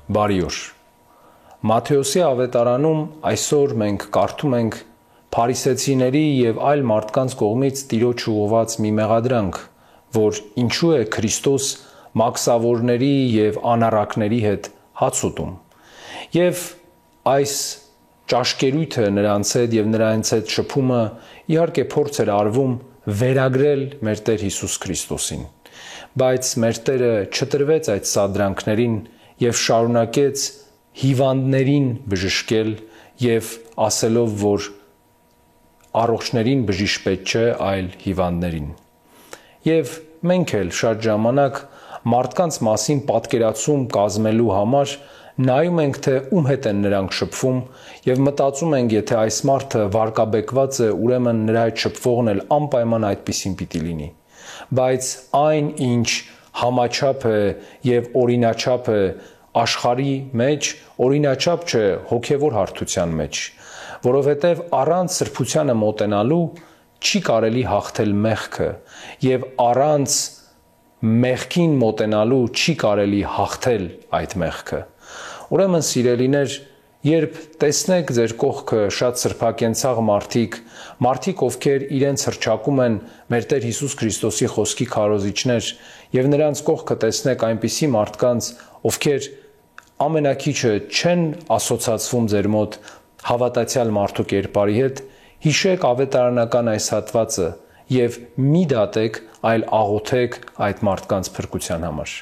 Բարի օր։ Մատթեոսի ավետարանում այսօր մենք կարդում ենք փարիսեցիների եւ այլ մարդկանց կողմից Տիրոջ ուղղված մի մեղադրանք, որ ինչու է Քրիստոս մաքսավորների եւ անառակների հետ հաց ուտում։ Եվ այս ճաշկերույթը նրանց հետ եւ նրանց հետ շփումը իհարկե փորձ էր արվում վերագրել մեր Տեր Հիսուս Քրիստոսին։ Բայց մեր Տերը չտրվեց այդ սադրանքներին եւ շարունակեց հիվանդներին բժշկել եւ ասելով, որ առողջներին բժիշկ պետք չէ, այլ հիվանդներին։ Եվ մենք էլ շատ ժամանակ մարդկանց մասին պատկերացում կազմելու համար նայում ենք, թե ում հետ են նրանք շփվում եւ մտածում ենք, եթե այս մարդը վարկաբեկված է, ուրեմն նրա հետ շփվողն էլ անպայման այդպեսին պիտի լինի։ Բայց այն, ինչ համաչափ է եւ օրինաչափ է աշխարհի մեջ, օրինաչափ չէ հոգևոր հարթության մեջ, որովհետեւ առանց սրբությանը մոտենալու չի կարելի հաղթել մեղքը եւ առանց մեղքին մոտենալու չի կարելի հաղթել այդ մեղքը։ Ուրեմն սիրելիներ, երբ տեսնեք ձեր կողքը շատ սրբակենցաղ մարդիկ, ովքեր իրենց հռչակում են մեր Տեր Հիսուս Քրիստոսի խոսքի քարոզիչներ, եւ նրանց կողքը տեսնեք այնպիսի մարդկանց, ովքեր ամենակիչը չեն ասոցացվում ձեր մոտ հավատացյալ մարդու կերպարի հետ, հիշեք ավետարանական այս հատվածը եւ մի դատեք, այլ աղոթեք այդ մարդկանց փրկության համար։